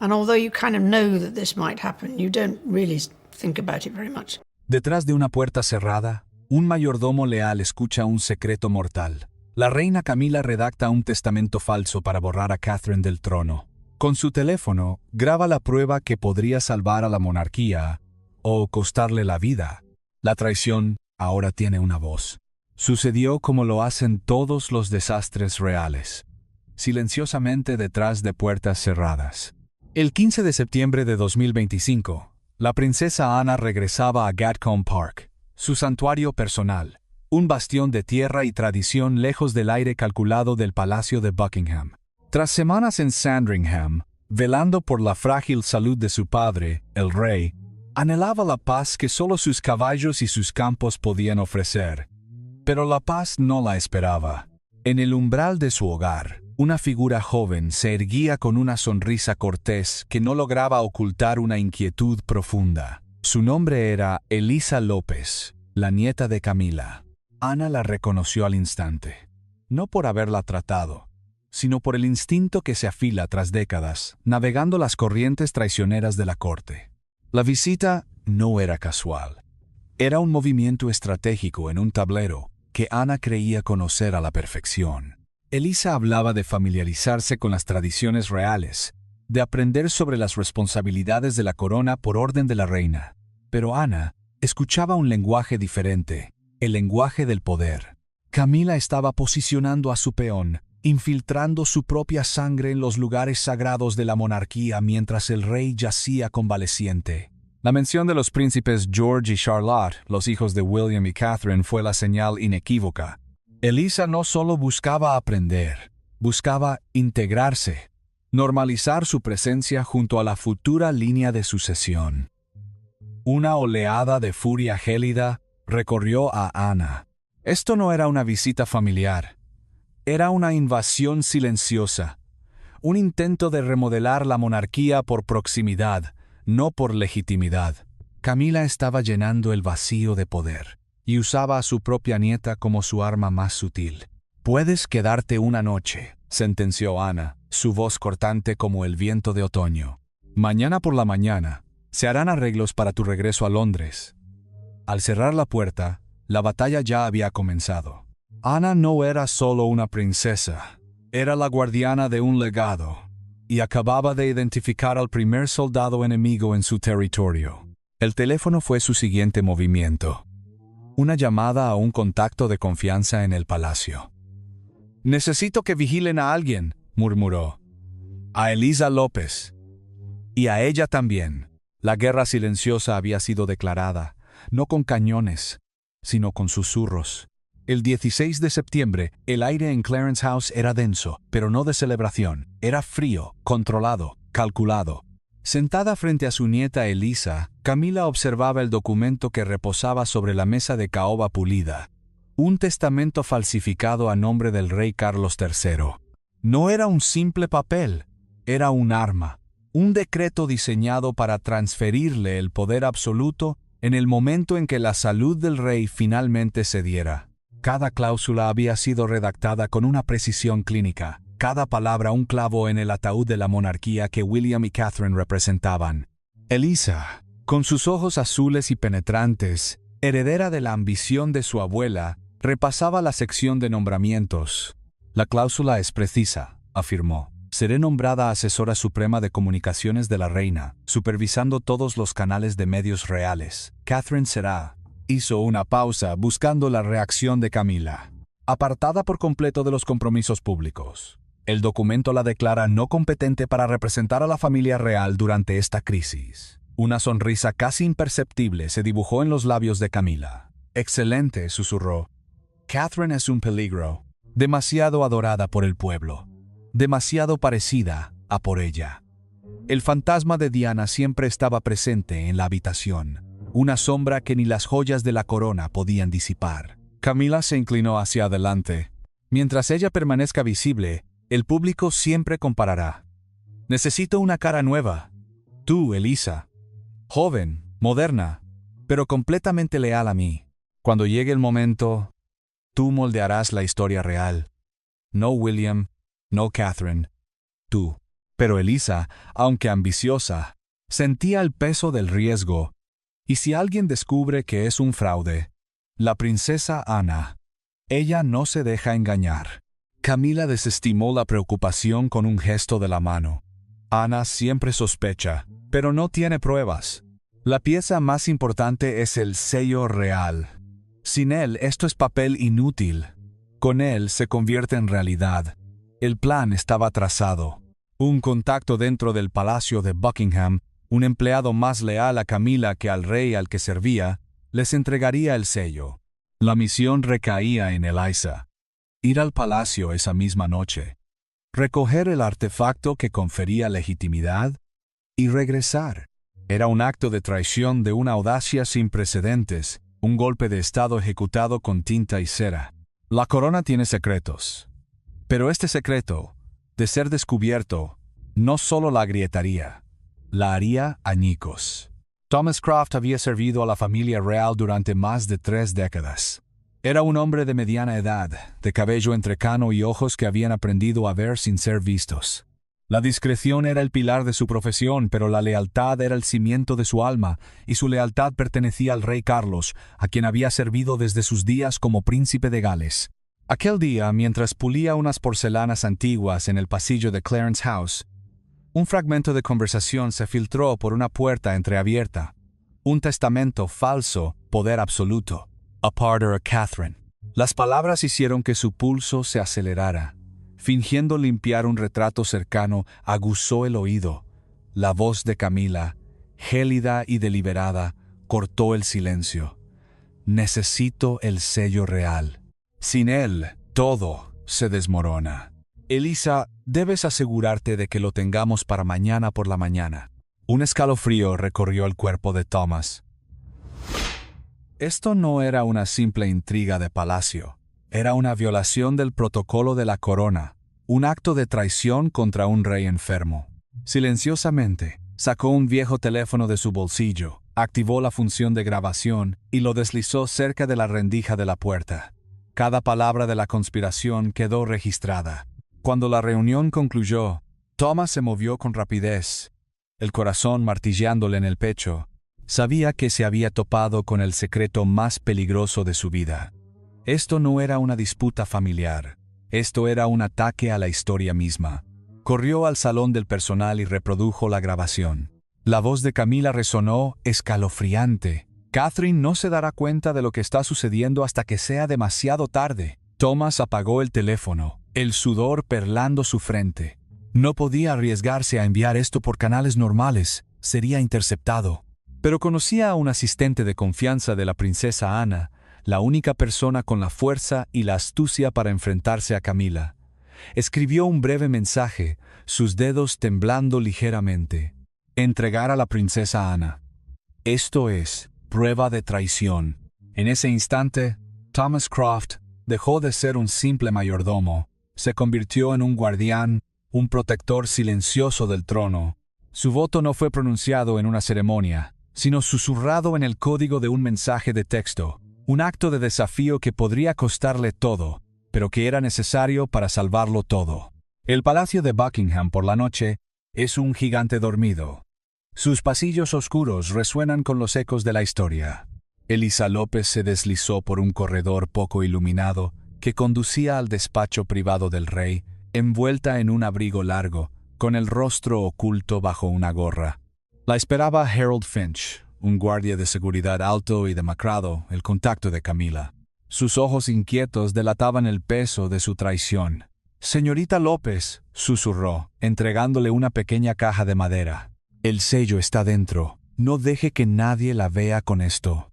And although you kind of know that this might happen, you don't really think about it very much. Detrás de una puerta cerrada, un mayordomo leal escucha un secreto mortal. La reina Camila redacta un testamento falso para borrar a Catherine del trono. Con su teléfono, graba la prueba que podría salvar a la monarquía o costarle la vida. La traición ahora tiene una voz. Sucedió como lo hacen todos los desastres reales, silenciosamente detrás de puertas cerradas. El 15 de septiembre de 2025, la princesa Ana regresaba a Gatcombe Park, su santuario personal, un bastión de tierra y tradición lejos del aire calculado del Palacio de Buckingham. Tras semanas en Sandringham, velando por la frágil salud de su padre, el rey, anhelaba la paz que solo sus caballos y sus campos podían ofrecer. Pero la paz no la esperaba. En el umbral de su hogar, una figura joven se erguía con una sonrisa cortés que no lograba ocultar una inquietud profunda. Su nombre era Elisa López, la nieta de Camila. Ana la reconoció al instante, no por haberla tratado, sino por el instinto que se afila tras décadas, navegando las corrientes traicioneras de la corte. La visita no era casual. Era un movimiento estratégico en un tablero que Ana creía conocer a la perfección. Elisa hablaba de familiarizarse con las tradiciones reales, de aprender sobre las responsabilidades de la corona por orden de la reina. Pero Ana escuchaba un lenguaje diferente, el lenguaje del poder. Camila estaba posicionando a su peón, infiltrando su propia sangre en los lugares sagrados de la monarquía mientras el rey yacía convaleciente. La mención de los príncipes George y Charlotte, los hijos de William y Catherine, fue la señal inequívoca. Elisa no solo buscaba aprender, buscaba integrarse, normalizar su presencia junto a la futura línea de sucesión. Una oleada de furia gélida recorrió a Ana. Esto no era una visita familiar. Era una invasión silenciosa, un intento de remodelar la monarquía por proximidad, no por legitimidad. Camila estaba llenando el vacío de poder y usaba a su propia nieta como su arma más sutil. «Puedes quedarte una noche», sentenció Ana, su voz cortante como el viento de otoño. «Mañana por la mañana se harán arreglos para tu regreso a Londres». Al cerrar la puerta, la batalla ya había comenzado. Ana no era solo una princesa, era la guardiana de un legado, y acababa de identificar al primer soldado enemigo en su territorio. El teléfono fue su siguiente movimiento. Una llamada a un contacto de confianza en el palacio. «Necesito que vigilen a alguien», murmuró. «A Elisa López». Y a ella también. La guerra silenciosa había sido declarada, no con cañones, sino con susurros. El 16 de septiembre, el aire en Clarence House era denso, pero no de celebración. Era frío, controlado, calculado. Sentada frente a su nieta Elisa, Camila observaba el documento que reposaba sobre la mesa de caoba pulida. Un testamento falsificado a nombre del rey Carlos III. No era un simple papel, era un arma. Un decreto diseñado para transferirle el poder absoluto en el momento en que la salud del rey finalmente cediera. Cada cláusula había sido redactada con una precisión clínica, cada palabra un clavo en el ataúd de la monarquía que William y Catherine representaban. Elisa, con sus ojos azules y penetrantes, heredera de la ambición de su abuela, repasaba la sección de nombramientos. «La cláusula es precisa», afirmó. «Seré nombrada asesora suprema de comunicaciones de la reina, supervisando todos los canales de medios reales. Catherine será...» Hizo una pausa buscando la reacción de Camila. Apartada por completo de los compromisos públicos. El documento la declara no competente para representar a la familia real durante esta crisis. Una sonrisa casi imperceptible se dibujó en los labios de Camila. «Excelente», susurró. «Catherine es un peligro. Demasiado adorada por el pueblo. Demasiado parecida a por ella». El fantasma de Diana siempre estaba presente en la habitación. Una sombra que ni las joyas de la corona podían disipar. Camila se inclinó hacia adelante. «Mientras ella permanezca visible, el público siempre comparará. Necesito una cara nueva. Tú, Elisa. Joven, moderna, pero completamente leal a mí. Cuando llegue el momento, tú moldearás la historia real. No William, no Catherine, tú». Pero Elisa, aunque ambiciosa, sentía el peso del riesgo. ¿Y si alguien descubre que es un fraude? La princesa Ana. Ella no se deja engañar. Camila desestimó la preocupación con un gesto de la mano. Ana siempre sospecha, pero no tiene pruebas. La pieza más importante es el sello real. Sin él, esto es papel inútil. Con él se convierte en realidad. El plan estaba trazado. Un contacto dentro del palacio de Buckingham, un empleado más leal a Camila que al rey al que servía, les entregaría el sello. La misión recaía en Eliza. Ir al palacio esa misma noche, recoger el artefacto que confería legitimidad y regresar. Era un acto de traición de una audacia sin precedentes, un golpe de estado ejecutado con tinta y cera. La corona tiene secretos, pero este secreto, de ser descubierto, no solo la agrietaría, la haría añicos. Thomas Croft había servido a la familia real durante más de 3 décadas. Era un hombre de mediana edad, de cabello entrecano y ojos que habían aprendido a ver sin ser vistos. La discreción era el pilar de su profesión, pero la lealtad era el cimiento de su alma, y su lealtad pertenecía al rey Carlos, a quien había servido desde sus días como príncipe de Gales. Aquel día, mientras pulía unas porcelanas antiguas en el pasillo de Clarence House, un fragmento de conversación se filtró por una puerta entreabierta. Un testamento falso, poder absoluto. A parter a Catherine. Las palabras hicieron que su pulso se acelerara. Fingiendo limpiar un retrato cercano, aguzó el oído. La voz de Camila, gélida y deliberada, cortó el silencio. Necesito el sello real. Sin él, todo se desmorona. Elisa, debes asegurarte de que lo tengamos para mañana por la mañana. Un escalofrío recorrió el cuerpo de Thomas. Esto no era una simple intriga de palacio. Era una violación del protocolo de la corona, un acto de traición contra un rey enfermo. Silenciosamente, sacó un viejo teléfono de su bolsillo, activó la función de grabación y lo deslizó cerca de la rendija de la puerta. Cada palabra de la conspiración quedó registrada. Cuando la reunión concluyó, Thomas se movió con rapidez, el corazón martilleándole en el pecho. Sabía que se había topado con el secreto más peligroso de su vida. Esto no era una disputa familiar. Esto era un ataque a la historia misma. Corrió al salón del personal y reprodujo la grabación. La voz de Camila resonó escalofriante. Catherine no se dará cuenta de lo que está sucediendo hasta que sea demasiado tarde. Thomas apagó el teléfono, el sudor perlando su frente. No podía arriesgarse a enviar esto por canales normales. Sería interceptado. Pero conocía a un asistente de confianza de la princesa Ana, la única persona con la fuerza y la astucia para enfrentarse a Camila. Escribió un breve mensaje, sus dedos temblando ligeramente. Entregar a la princesa Ana. Esto es prueba de traición. En ese instante, Thomas Croft dejó de ser un simple mayordomo. Se convirtió en un guardián, un protector silencioso del trono. Su voto no fue pronunciado en una ceremonia, sino susurrado en el código de un mensaje de texto, un acto de desafío que podría costarle todo, pero que era necesario para salvarlo todo. El palacio de Buckingham por la noche es un gigante dormido. Sus pasillos oscuros resuenan con los ecos de la historia. Elisa López se deslizó por un corredor poco iluminado que conducía al despacho privado del rey, envuelta en un abrigo largo, con el rostro oculto bajo una gorra. La esperaba Harold Finch, un guardia de seguridad alto y demacrado, el contacto de Camila. Sus ojos inquietos delataban el peso de su traición. «Señorita López», susurró, entregándole una pequeña caja de madera. «El sello está dentro. No deje que nadie la vea con esto».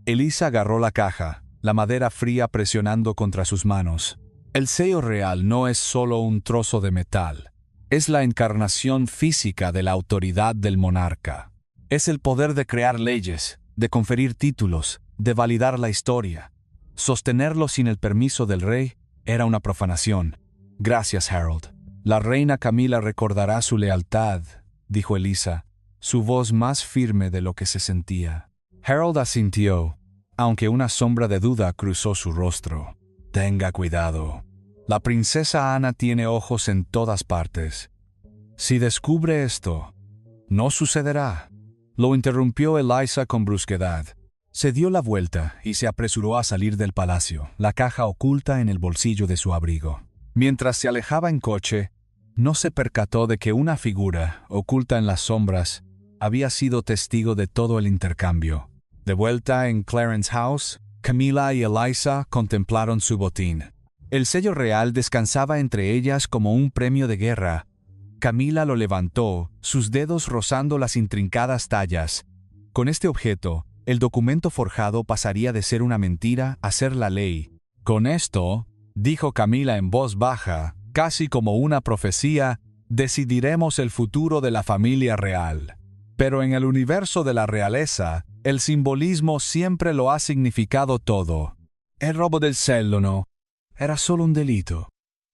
Elisa agarró la caja, la madera fría presionando contra sus manos. El sello real no es solo un trozo de metal. Es la encarnación física de la autoridad del monarca. Es el poder de crear leyes, de conferir títulos, de validar la historia. Sostenerlo sin el permiso del rey era una profanación. «Gracias, Harold. La reina Camila recordará su lealtad», dijo Elisa, su voz más firme de lo que se sentía. Harold asintió, aunque una sombra de duda cruzó su rostro. «Tenga cuidado. La princesa Ana tiene ojos en todas partes. Si descubre esto, no sucederá. Lo interrumpió Eliza con brusquedad. Se dio la vuelta y se apresuró a salir del palacio, la caja oculta en el bolsillo de su abrigo. Mientras se alejaba en coche, no se percató de que una figura, oculta en las sombras, había sido testigo de todo el intercambio. De vuelta en Clarence House, Camila y Eliza contemplaron su botín. El sello real descansaba entre ellas como un premio de guerra. Camila lo levantó, sus dedos rozando las intrincadas tallas. Con este objeto, el documento forjado pasaría de ser una mentira a ser la ley. Con esto, dijo Camila en voz baja, casi como una profecía, decidiremos el futuro de la familia real. Pero en el universo de la realeza, el simbolismo siempre lo ha significado todo. El robo del cello era solo un delito.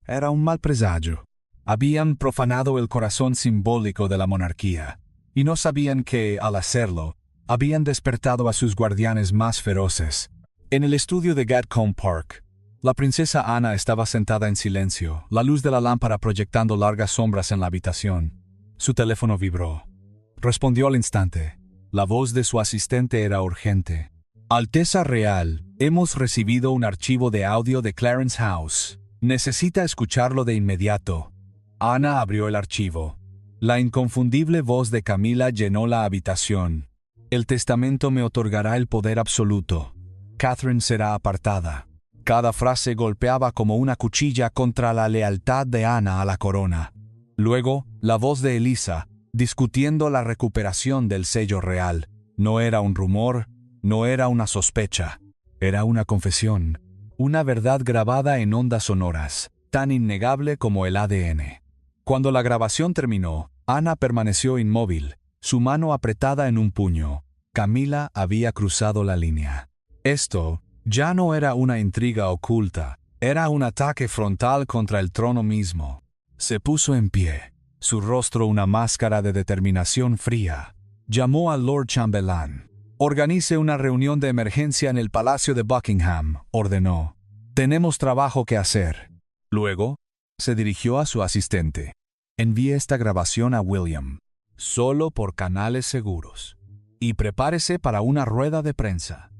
Era un mal presagio. Habían profanado el corazón simbólico de la monarquía, y no sabían que, al hacerlo, habían despertado a sus guardianes más feroces. En el estudio de Gatcombe Park, la princesa Ana estaba sentada en silencio, la luz de la lámpara proyectando largas sombras en la habitación. Su teléfono vibró. Respondió al instante. La voz de su asistente era urgente. Alteza Real, hemos recibido un archivo de audio de Clarence House. Necesita escucharlo de inmediato. Ana abrió el archivo. La inconfundible voz de Camila llenó la habitación. El testamento me otorgará el poder absoluto. Catherine será apartada. Cada frase golpeaba como una cuchilla contra la lealtad de Ana a la corona. Luego, la voz de Eliza, discutiendo la recuperación del sello real. No era un rumor, no era una sospecha. Era una confesión. Una verdad grabada en ondas sonoras, tan innegable como el ADN. Cuando la grabación terminó, Ana permaneció inmóvil, su mano apretada en un puño. Camila había cruzado la línea. Esto ya no era una intriga oculta, era un ataque frontal contra el trono mismo. Se puso en pie, su rostro una máscara de determinación fría. Llamó al Lord Chambelán. «Organice una reunión de emergencia en el Palacio de Buckingham», ordenó. «Tenemos trabajo que hacer». Luego, se dirigió a su asistente. «Envíe esta grabación a William, solo por canales seguros. Y prepárese para una rueda de prensa.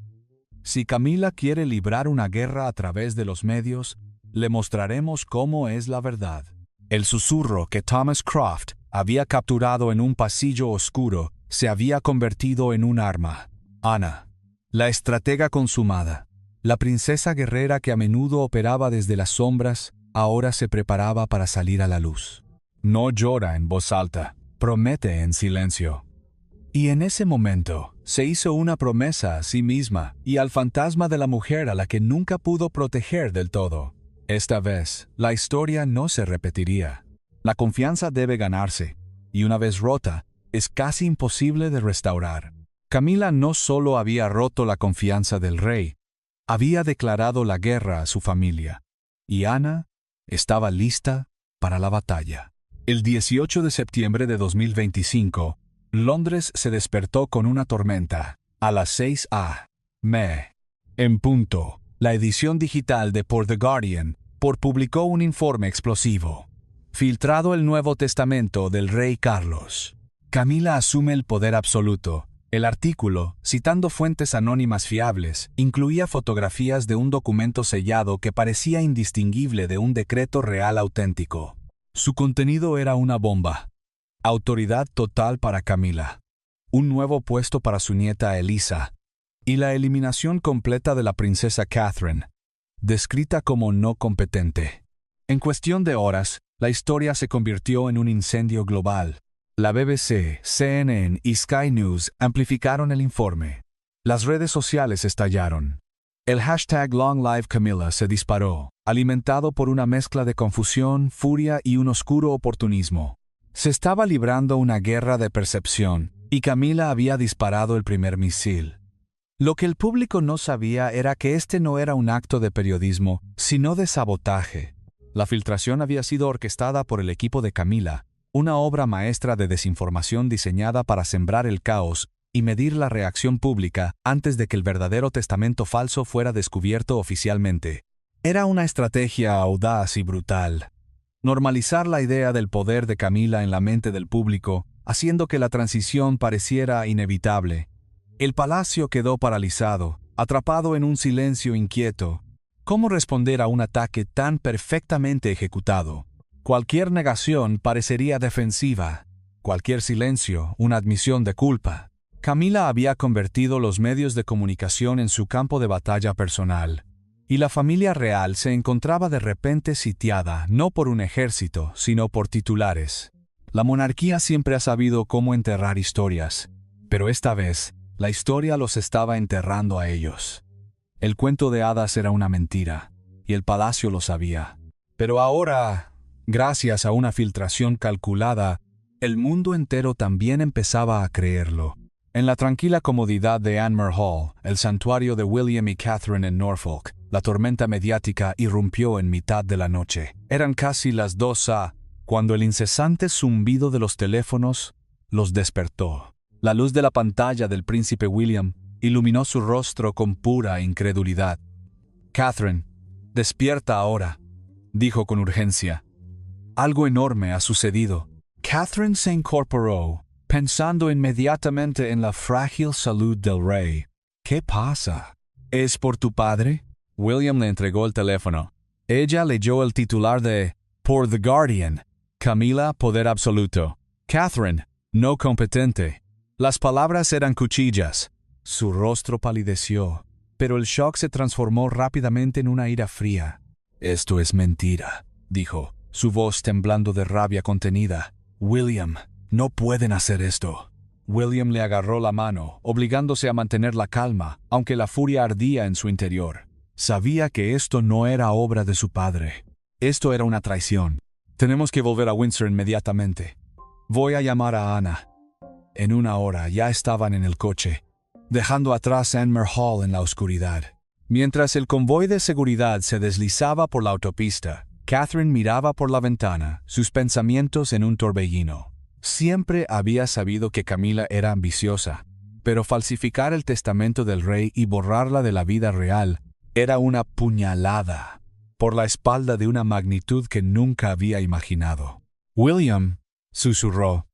Si Camila quiere librar una guerra a través de los medios, le mostraremos cómo es la verdad». El susurro que Thomas Croft había capturado en un pasillo oscuro se había convertido en un arma. Ana, la estratega consumada, la princesa guerrera que a menudo operaba desde las sombras, ahora se preparaba para salir a la luz. No llora en voz alta, promete en silencio. Y en ese momento se hizo una promesa a sí misma y al fantasma de la mujer a la que nunca pudo proteger del todo. Esta vez, la historia no se repetiría. La confianza debe ganarse, y una vez rota, es casi imposible de restaurar. Camila no solo había roto la confianza del rey, había declarado la guerra a su familia, y Ana estaba lista para la batalla. El 18 de septiembre de 2025, Londres se despertó con una tormenta. A las 6 a.m. en punto, la edición digital de The Guardian publicó un informe explosivo. Filtrado el Nuevo Testamento del rey Carlos. Camila asume el poder absoluto. El artículo, citando fuentes anónimas fiables, incluía fotografías de un documento sellado que parecía indistinguible de un decreto real auténtico. Su contenido era una bomba. Autoridad total para Camila. Un nuevo puesto para su nieta Eliza. Y la eliminación completa de la princesa Catherine, descrita como no competente. En cuestión de horas, la historia se convirtió en un incendio global. La BBC, CNN y Sky News amplificaron el informe. Las redes sociales estallaron. El hashtag Long Live Camilla se disparó, alimentado por una mezcla de confusión, furia y un oscuro oportunismo. Se estaba librando una guerra de percepción, y Camila había disparado el primer misil. Lo que el público no sabía era que este no era un acto de periodismo, sino de sabotaje. La filtración había sido orquestada por el equipo de Camila, una obra maestra de desinformación diseñada para sembrar el caos y medir la reacción pública antes de que el verdadero testamento falso fuera descubierto oficialmente. Era una estrategia audaz y brutal. normalizar la idea del poder de Camila en la mente del público, haciendo que la transición pareciera inevitable. El palacio quedó paralizado, atrapado en un silencio inquieto. ¿Cómo responder a un ataque tan perfectamente ejecutado? Cualquier negación parecería defensiva. Cualquier silencio, una admisión de culpa. Camila había convertido los medios de comunicación en su campo de batalla personal, y la familia real se encontraba de repente sitiada no por un ejército, sino por titulares. La monarquía siempre ha sabido cómo enterrar historias, pero esta vez, la historia los estaba enterrando a ellos. El cuento de hadas era una mentira, y el palacio lo sabía. Pero ahora, gracias a una filtración calculada, el mundo entero también empezaba a creerlo. En la tranquila comodidad de Anmer Hall, el santuario de William y Catherine en Norfolk, la tormenta mediática irrumpió en mitad de la noche. Eran casi las 2 a. cuando el incesante zumbido de los teléfonos los despertó. La luz de la pantalla del príncipe William iluminó su rostro con pura incredulidad. «Catherine, despierta ahora», dijo con urgencia. Algo enorme ha sucedido. Catherine se incorporó, pensando inmediatamente en la frágil salud del rey. «¿Qué pasa? ¿Es por tu padre?» William le entregó el teléfono. Ella leyó el titular de «Por The Guardian». Camila, poder absoluto. Catherine, no competente. Las palabras eran cuchillas. Su rostro palideció, pero el shock se transformó rápidamente en una ira fría. «Esto es mentira», dijo, su voz temblando de rabia contenida. «William, no pueden hacer esto». William le agarró la mano, obligándose a mantener la calma, aunque la furia ardía en su interior. Sabía que esto no era obra de su padre. Esto era una traición. «Tenemos que volver a Windsor inmediatamente. Voy a llamar a Ana». En una hora ya estaban en el coche, dejando atrás Anmer Hall en la oscuridad. Mientras el convoy de seguridad se deslizaba por la autopista, Catherine miraba por la ventana, sus pensamientos en un torbellino. Siempre había sabido que Camila era ambiciosa, pero falsificar el testamento del rey y borrarla de la vida real era una puñalada por la espalda de una magnitud que nunca había imaginado. «William», susurró,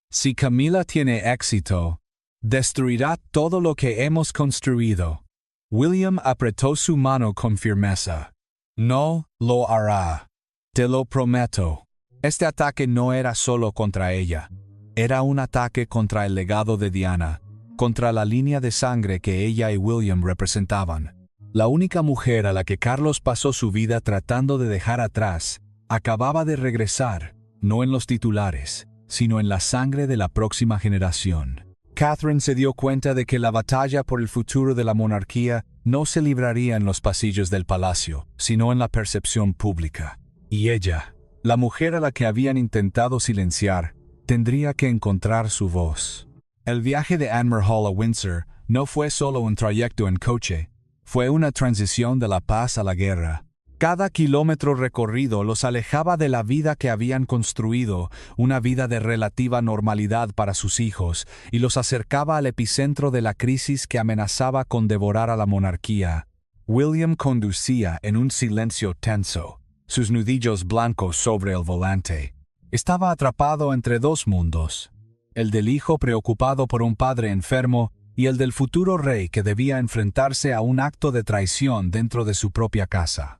«si Camila tiene éxito, destruirá todo lo que hemos construido». William apretó su mano con firmeza. «No lo hará. Te lo prometo». Este ataque no era solo contra ella. Era un ataque contra el legado de Diana, contra la línea de sangre que ella y William representaban. La única mujer a la que Carlos pasó su vida tratando de dejar atrás, acababa de regresar, no en los titulares, sino en la sangre de la próxima generación. Catherine se dio cuenta de que la batalla por el futuro de la monarquía no se libraría en los pasillos del palacio, sino en la percepción pública. Y ella, la mujer a la que habían intentado silenciar, tendría que encontrar su voz. El viaje de Anmer Hall a Windsor no fue solo un trayecto en coche, fue una transición de la paz a la guerra. Cada kilómetro recorrido los alejaba de la vida que habían construido, una vida de relativa normalidad para sus hijos, y los acercaba al epicentro de la crisis que amenazaba con devorar a la monarquía. William conducía en un silencio tenso, sus nudillos blancos sobre el volante. Estaba atrapado entre dos mundos, el del hijo preocupado por un padre enfermo y el del futuro rey que debía enfrentarse a un acto de traición dentro de su propia casa.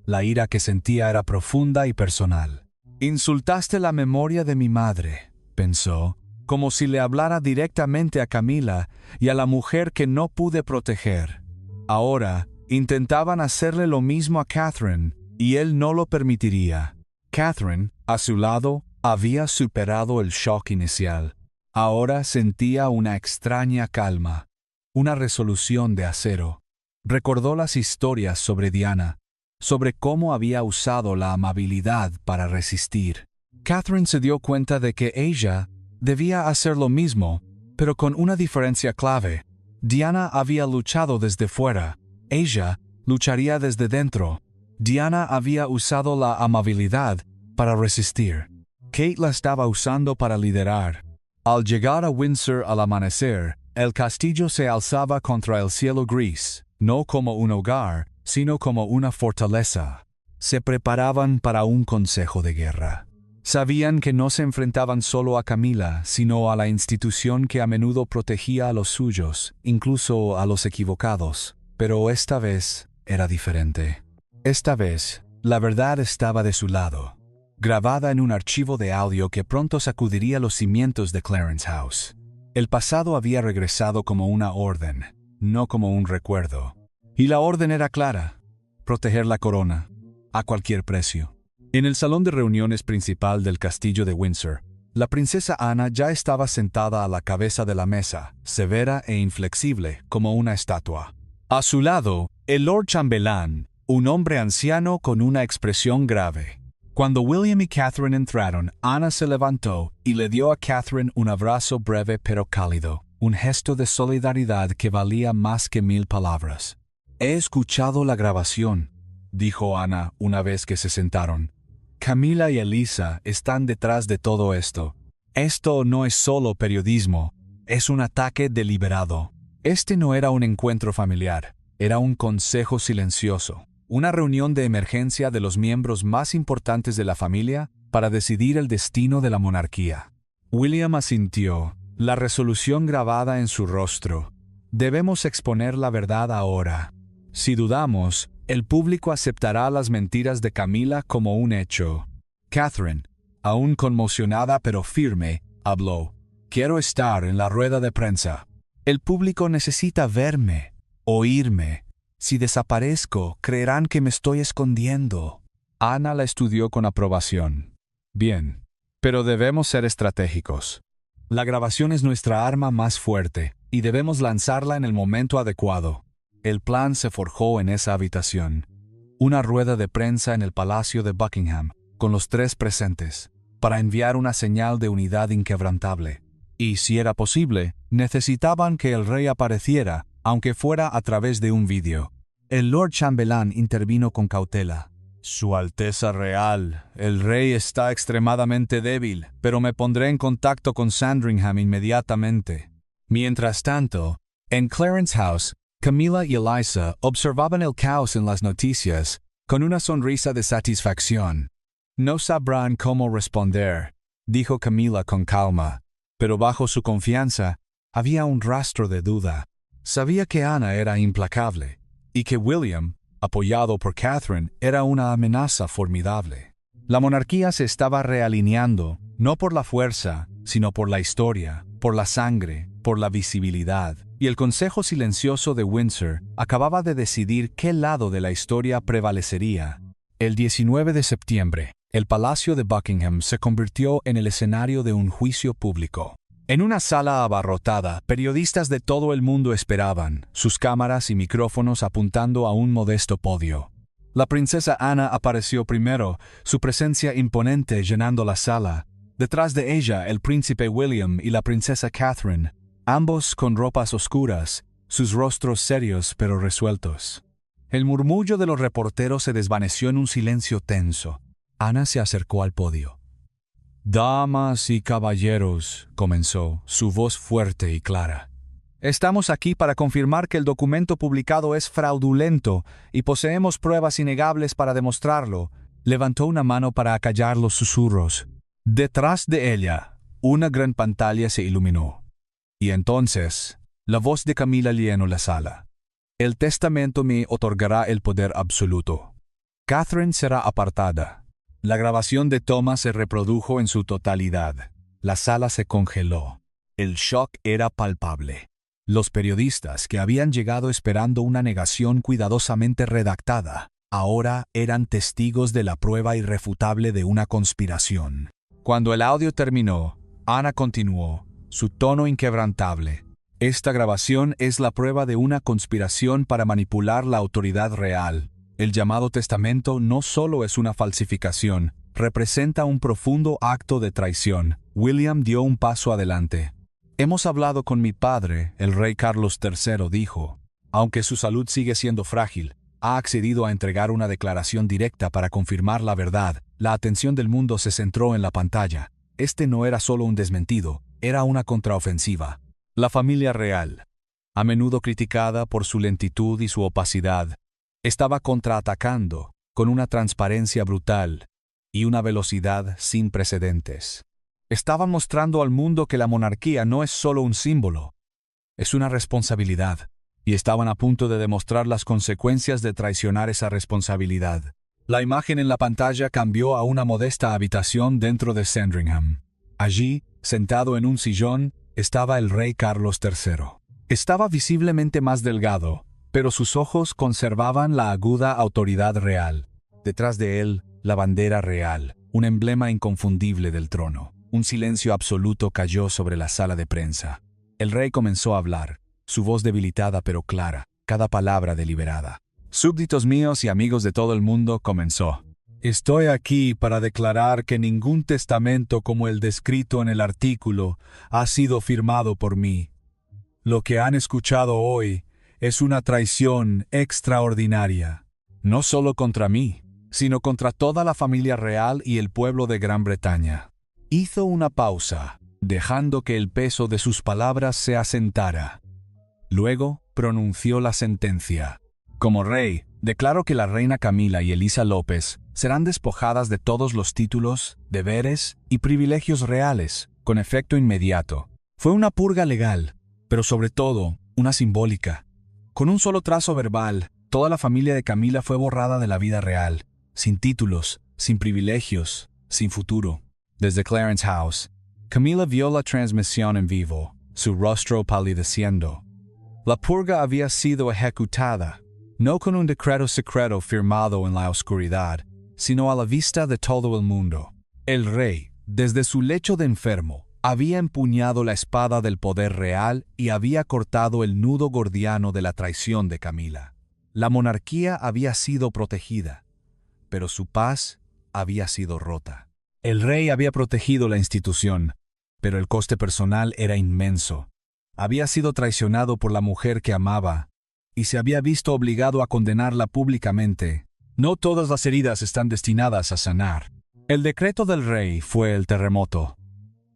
La ira que sentía era profunda y personal. «Insultaste la memoria de mi madre», pensó, como si le hablara directamente a Camila y a la mujer que no pude proteger. Ahora, intentaban hacerle lo mismo a Catherine, y él no lo permitiría. Catherine, a su lado, había superado el shock inicial. Ahora sentía una extraña calma, una resolución de acero. Recordó las historias sobre Diana, sobre cómo había usado la amabilidad para resistir. Catherine se dio cuenta de que ella debía hacer lo mismo, pero con una diferencia clave. Diana había luchado desde fuera, ella lucharía desde dentro. Diana había usado la amabilidad para resistir. Kate la estaba usando para liderar. Al llegar a Windsor al amanecer, el castillo se alzaba contra el cielo gris, no como un hogar, sino como una fortaleza. Se preparaban para un consejo de guerra. Sabían que no se enfrentaban solo a Camila, sino a la institución que a menudo protegía a los suyos, incluso a los equivocados. Pero esta vez era diferente. Esta vez, la verdad estaba de su lado, grabada en un archivo de audio que pronto sacudiría los cimientos de Clarence House. El pasado había regresado como una orden, no como un recuerdo. Y la orden era clara: proteger la corona, a cualquier precio. En el salón de reuniones principal del castillo de Windsor, la princesa Ana ya estaba sentada a la cabeza de la mesa, severa e inflexible como una estatua. A su lado, el Lord Chambelán, un hombre anciano con una expresión grave. Cuando William y Catherine entraron, Ana se levantó y le dio a Catherine un abrazo breve pero cálido, un gesto de solidaridad que valía más que 1000 palabras. «He escuchado la grabación», dijo Ana una vez que se sentaron. «Camila y Elisa están detrás de todo esto. Esto no es solo periodismo, es un ataque deliberado». Este no era un encuentro familiar, era un consejo silencioso, una reunión de emergencia de los miembros más importantes de la familia para decidir el destino de la monarquía. William asintió, la resolución grabada en su rostro. «Debemos exponer la verdad ahora. Si dudamos, el público aceptará las mentiras de Camila como un hecho». Catherine, aún conmocionada pero firme, habló. «Quiero estar en la rueda de prensa. El público necesita verme, oírme. Si desaparezco, creerán que me estoy escondiendo». Ana la estudió con aprobación. «Bien, pero debemos ser estratégicos. La grabación es nuestra arma más fuerte, y debemos lanzarla en el momento adecuado». El plan se forjó en esa habitación. Una rueda de prensa en el Palacio de Buckingham, con los 3 presentes, para enviar una señal de unidad inquebrantable. Y, si era posible, necesitaban que el rey apareciera, aunque fuera a través de un vídeo. El Lord Chambelán intervino con cautela. «Su Alteza Real, el rey está extremadamente débil, pero me pondré en contacto con Sandringham inmediatamente». Mientras tanto, en Clarence House, Camila y Elisa observaban el caos en las noticias, con una sonrisa de satisfacción. «No sabrán cómo responder», dijo Camila con calma, pero bajo su confianza había un rastro de duda. Sabía que Ana era implacable, y que William, apoyado por Catherine, era una amenaza formidable. La monarquía se estaba realineando, no por la fuerza, sino por la historia, por la sangre, por la visibilidad. Y el Consejo Silencioso de Windsor acababa de decidir qué lado de la historia prevalecería. El 19 de septiembre, el Palacio de Buckingham se convirtió en el escenario de un juicio público. En una sala abarrotada, periodistas de todo el mundo esperaban, sus cámaras y micrófonos apuntando a un modesto podio. La princesa Ana apareció primero, su presencia imponente llenando la sala. Detrás de ella, el príncipe William y la princesa Catherine, ambos con ropas oscuras, sus rostros serios pero resueltos. El murmullo de los reporteros se desvaneció en un silencio tenso. Ana se acercó al podio. «Damas y caballeros», comenzó, su voz fuerte y clara. «Estamos aquí para confirmar que el documento publicado es fraudulento y poseemos pruebas innegables para demostrarlo». Levantó una mano para acallar los susurros. Detrás de ella, una gran pantalla se iluminó. Y entonces, la voz de Camila llenó la sala. «El testamento me otorgará el poder absoluto. Catherine será apartada». La grabación de toma se reprodujo en su totalidad. La sala se congeló. El shock era palpable. Los periodistas, que habían llegado esperando una negación cuidadosamente redactada, ahora eran testigos de la prueba irrefutable de una conspiración. Cuando el audio terminó, Ana continuó, su tono inquebrantable. «Esta grabación es la prueba de una conspiración para manipular la autoridad real. El llamado testamento no solo es una falsificación, representa un profundo acto de traición». William dio un paso adelante. «Hemos hablado con mi padre, el rey Carlos III», dijo. «Aunque su salud sigue siendo frágil, ha accedido a entregar una declaración directa para confirmar la verdad». La atención del mundo se centró en la pantalla. Este no era solo un desmentido, era una contraofensiva. La familia real, a menudo criticada por su lentitud y su opacidad, estaba contraatacando, con una transparencia brutal y una velocidad sin precedentes. Estaban mostrando al mundo que la monarquía no es solo un símbolo, es una responsabilidad, y estaban a punto de demostrar las consecuencias de traicionar esa responsabilidad. La imagen en la pantalla cambió a una modesta habitación dentro de Sandringham. Allí, sentado en un sillón, estaba el rey Carlos III. Estaba visiblemente más delgado, pero sus ojos conservaban la aguda autoridad real. Detrás de él, la bandera real, un emblema inconfundible del trono. Un silencio absoluto cayó sobre la sala de prensa. El rey comenzó a hablar, su voz debilitada pero clara, cada palabra deliberada. «Súbditos míos y amigos de todo el mundo», comenzó. «Estoy aquí para declarar que ningún testamento como el descrito en el artículo ha sido firmado por mí. Lo que han escuchado hoy es una traición extraordinaria, no solo contra mí, sino contra toda la familia real y el pueblo de Gran Bretaña». Hizo una pausa, dejando que el peso de sus palabras se asentara. Luego pronunció la sentencia. «Como rey, declaro que la reina Camila y Elisa López serán despojadas de todos los títulos, deberes y privilegios reales, con efecto inmediato». Fue una purga legal, pero sobre todo, una simbólica. Con un solo trazo verbal, toda la familia de Camila fue borrada de la vida real, sin títulos, sin privilegios, sin futuro. Desde Clarence House, Camila vio la transmisión en vivo, su rostro palideciendo. La purga había sido ejecutada, no con un decreto secreto firmado en la oscuridad, sino a la vista de todo el mundo. El rey, desde su lecho de enfermo, había empuñado la espada del poder real y había cortado el nudo gordiano de la traición de Camila. La monarquía había sido protegida, pero su paz había sido rota. El rey había protegido la institución, pero el coste personal era inmenso. Había sido traicionado por la mujer que amaba, y se había visto obligado a condenarla públicamente. No todas las heridas están destinadas a sanar. El decreto del rey fue el terremoto.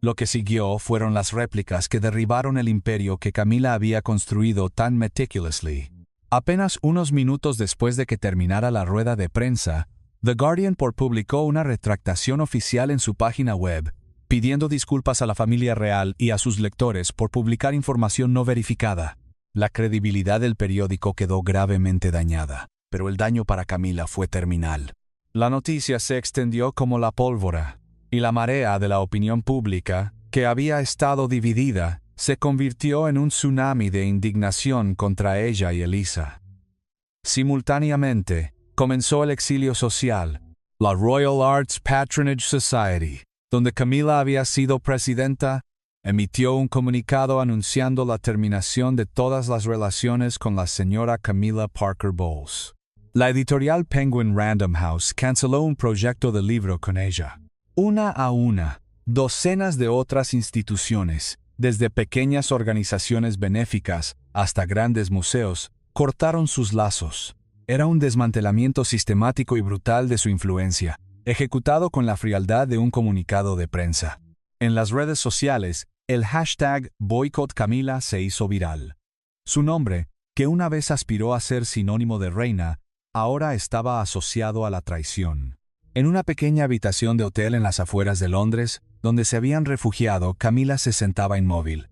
Lo que siguió fueron las réplicas que derribaron el imperio que Camila había construido tan meticulously. Apenas unos minutos después de que terminara la rueda de prensa, The Guardian publicó una retractación oficial en su página web, pidiendo disculpas a la familia real y a sus lectores por publicar información no verificada. La credibilidad del periódico quedó gravemente dañada, pero el daño para Camila fue terminal. La noticia se extendió como la pólvora, y la marea de la opinión pública, que había estado dividida, se convirtió en un tsunami de indignación contra ella y Elisa. Simultáneamente, comenzó el exilio social, la Royal Arts Patronage Society, donde Camila había sido presidenta, emitió un comunicado anunciando la terminación de todas las relaciones con la señora Camilla Parker Bowles. La editorial Penguin Random House canceló un proyecto de libro con ella. Una a una, docenas de otras instituciones, desde pequeñas organizaciones benéficas hasta grandes museos, cortaron sus lazos. Era un desmantelamiento sistemático y brutal de su influencia, ejecutado con la frialdad de un comunicado de prensa. En las redes sociales, el hashtag Boycott Camila se hizo viral. Su nombre, que una vez aspiró a ser sinónimo de reina, ahora estaba asociado a la traición. En una pequeña habitación de hotel en las afueras de Londres, donde se habían refugiado, Camila se sentaba inmóvil.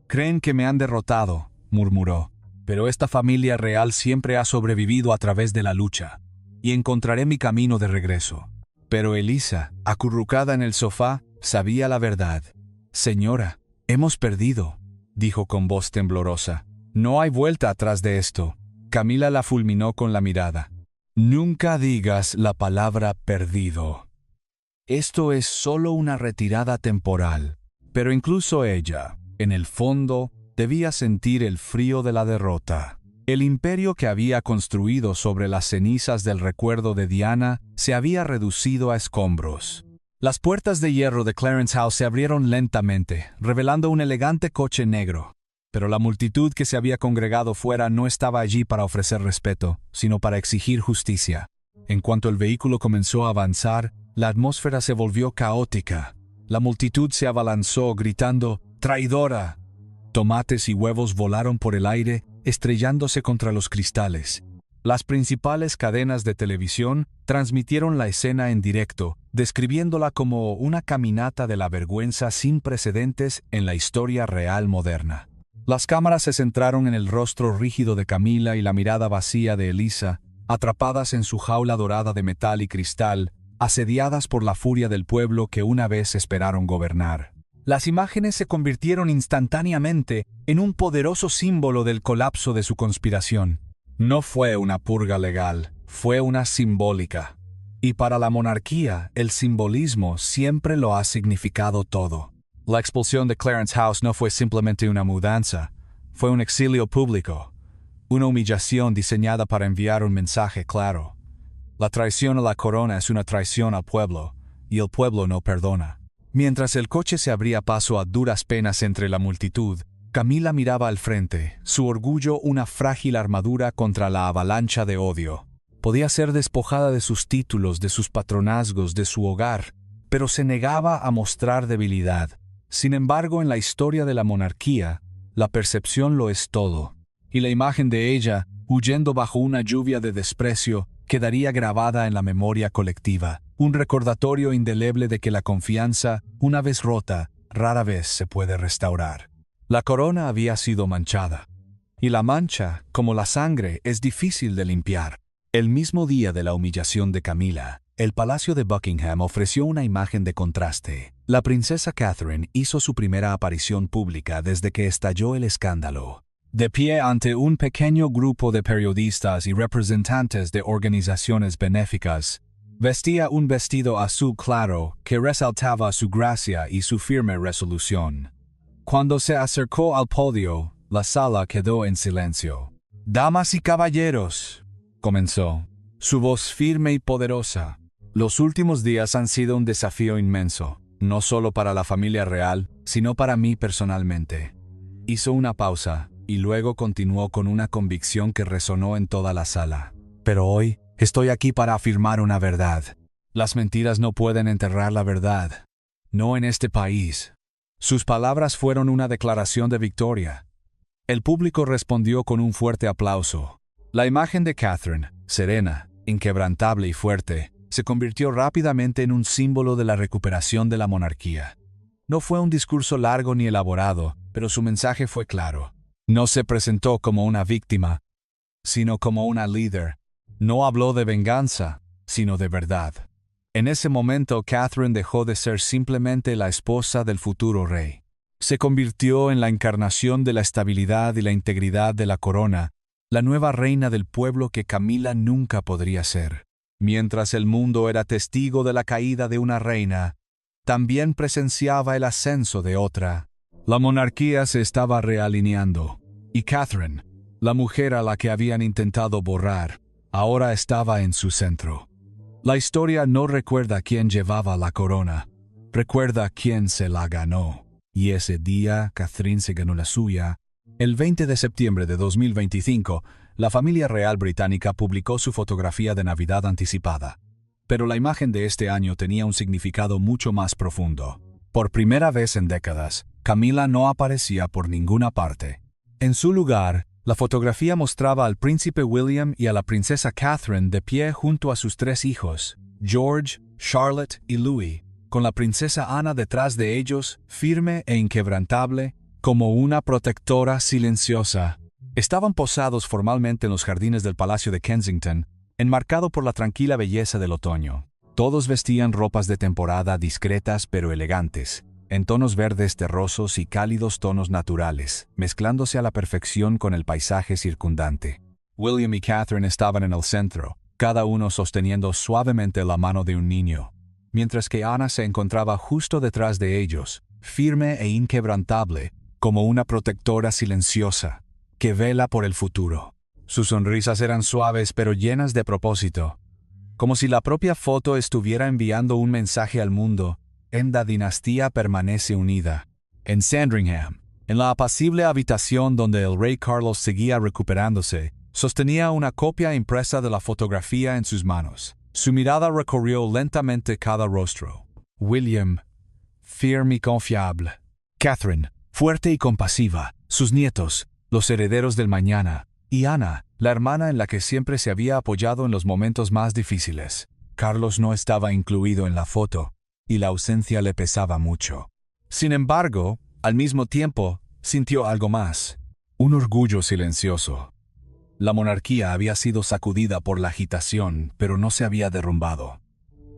«Creen que me han derrotado», murmuró, «pero esta familia real siempre ha sobrevivido a través de la lucha, y encontraré mi camino de regreso». Pero Elisa, acurrucada en el sofá, sabía la verdad. «Señora, hemos perdido», dijo con voz temblorosa. «No hay vuelta atrás de esto». Camila la fulminó con la mirada. «Nunca digas la palabra perdido. Esto es solo una retirada temporal». Pero incluso ella, en el fondo, debía sentir el frío de la derrota. El imperio que había construido sobre las cenizas del recuerdo de Diana se había reducido a escombros. Las puertas de hierro de Clarence House se abrieron lentamente, revelando un elegante coche negro. Pero la multitud que se había congregado fuera no estaba allí para ofrecer respeto, sino para exigir justicia. En cuanto el vehículo comenzó a avanzar, la atmósfera se volvió caótica. La multitud se abalanzó gritando «¡Traidora!». Tomates y huevos volaron por el aire, estrellándose contra los cristales. Las principales cadenas de televisión transmitieron la escena en directo, describiéndola como una caminata de la vergüenza sin precedentes en la historia real moderna. Las cámaras se centraron en el rostro rígido de Camila y la mirada vacía de Elisa, atrapadas en su jaula dorada de metal y cristal, asediadas por la furia del pueblo que una vez esperaron gobernar. Las imágenes se convirtieron instantáneamente en un poderoso símbolo del colapso de su conspiración. No fue una purga legal, fue una simbólica. Y para la monarquía, el simbolismo siempre lo ha significado todo. La expulsión de Clarence House no fue simplemente una mudanza, fue un exilio público, una humillación diseñada para enviar un mensaje claro. La traición a la corona es una traición al pueblo, y el pueblo no perdona. Mientras el coche se abría paso a duras penas entre la multitud, Camila miraba al frente, su orgullo una frágil armadura contra la avalancha de odio. Podía ser despojada de sus títulos, de sus patronazgos, de su hogar, pero se negaba a mostrar debilidad. Sin embargo, en la historia de la monarquía, la percepción lo es todo, y la imagen de ella, huyendo bajo una lluvia de desprecio, quedaría grabada en la memoria colectiva, un recordatorio indeleble de que la confianza, una vez rota, rara vez se puede restaurar. La corona había sido manchada, y la mancha, como la sangre, es difícil de limpiar. El mismo día de la humillación de Camila, el Palacio de Buckingham ofreció una imagen de contraste. La princesa Catherine hizo su primera aparición pública desde que estalló el escándalo. De pie ante un pequeño grupo de periodistas y representantes de organizaciones benéficas, vestía un vestido azul claro que resaltaba su gracia y su firme resolución. Cuando se acercó al podio, la sala quedó en silencio. «Damas y caballeros», comenzó, su voz firme y poderosa. «Los últimos días han sido un desafío inmenso, no solo para la familia real, sino para mí personalmente». Hizo una pausa, y luego continuó con una convicción que resonó en toda la sala. «Pero hoy estoy aquí para afirmar una verdad. Las mentiras no pueden enterrar la verdad. No en este país». Sus palabras fueron una declaración de victoria. El público respondió con un fuerte aplauso. La imagen de Catherine, serena, inquebrantable y fuerte, se convirtió rápidamente en un símbolo de la recuperación de la monarquía. No fue un discurso largo ni elaborado, pero su mensaje fue claro. No se presentó como una víctima, sino como una líder. No habló de venganza, sino de verdad. En ese momento, Catherine dejó de ser simplemente la esposa del futuro rey. Se convirtió en la encarnación de la estabilidad y la integridad de la corona, la nueva reina del pueblo que Camila nunca podría ser. Mientras el mundo era testigo de la caída de una reina, también presenciaba el ascenso de otra. La monarquía se estaba realineando, y Catherine, la mujer a la que habían intentado borrar, ahora estaba en su centro. La historia no recuerda quién llevaba la corona, recuerda quién se la ganó. Y ese día, Catherine se ganó la suya. El 20 de septiembre de 2025, la familia real británica publicó su fotografía de Navidad anticipada. Pero la imagen de este año tenía un significado mucho más profundo. Por primera vez en décadas, Camila no aparecía por ninguna parte. En su lugar, la fotografía mostraba al príncipe William y a la princesa Catherine de pie junto a sus tres hijos, George, Charlotte y Louis, con la princesa Ana detrás de ellos, firme e inquebrantable, como una protectora silenciosa. Estaban posados formalmente en los jardines del Palacio de Kensington, enmarcado por la tranquila belleza del otoño. Todos vestían ropas de temporada discretas pero elegantes, en tonos verdes terrosos y cálidos tonos naturales, mezclándose a la perfección con el paisaje circundante. William y Catherine estaban en el centro, cada uno sosteniendo suavemente la mano de un niño, mientras que Ana se encontraba justo detrás de ellos, firme e inquebrantable, como una protectora silenciosa, que vela por el futuro. Sus sonrisas eran suaves pero llenas de propósito, como si la propia foto estuviera enviando un mensaje al mundo. La dinastía permanece unida. En Sandringham, en la apacible habitación donde el rey Carlos seguía recuperándose, sostenía una copia impresa de la fotografía en sus manos. Su mirada recorrió lentamente cada rostro. William, firme y confiable. Catherine, fuerte y compasiva. Sus nietos, los herederos del mañana. y Ana, la hermana en la que siempre se había apoyado en los momentos más difíciles. Carlos no estaba incluido en la foto, y la ausencia le pesaba mucho. Sin embargo, al mismo tiempo, sintió algo más, un orgullo silencioso. La monarquía había sido sacudida por la agitación, pero no se había derrumbado.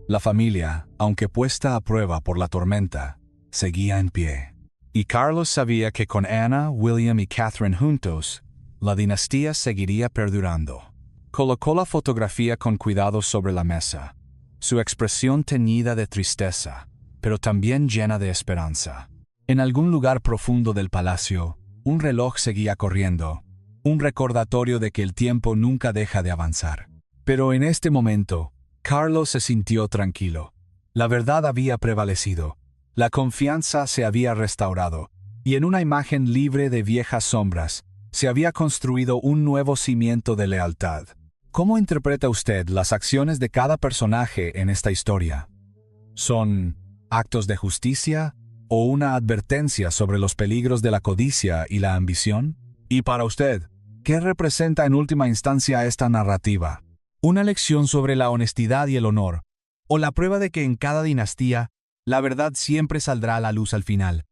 La familia, aunque puesta a prueba por la tormenta, seguía en pie. Y Carlos sabía que con Anna, William y Catherine juntos, la dinastía seguiría perdurando. Colocó la fotografía con cuidado sobre la mesa, su expresión teñida de tristeza, pero también llena de esperanza. En algún lugar profundo del palacio, un reloj seguía corriendo, un recordatorio de que el tiempo nunca deja de avanzar. Pero en este momento, Carlos se sintió tranquilo. La verdad había prevalecido, la confianza se había restaurado, y en una imagen libre de viejas sombras, se había construido un nuevo cimiento de lealtad. ¿Cómo interpreta usted las acciones de cada personaje en esta historia? ¿Son actos de justicia o una advertencia sobre los peligros de la codicia y la ambición? Y para usted, ¿qué representa en última instancia esta narrativa? ¿Una lección sobre la honestidad y el honor, o la prueba de que en cada dinastía, la verdad siempre saldrá a la luz al final?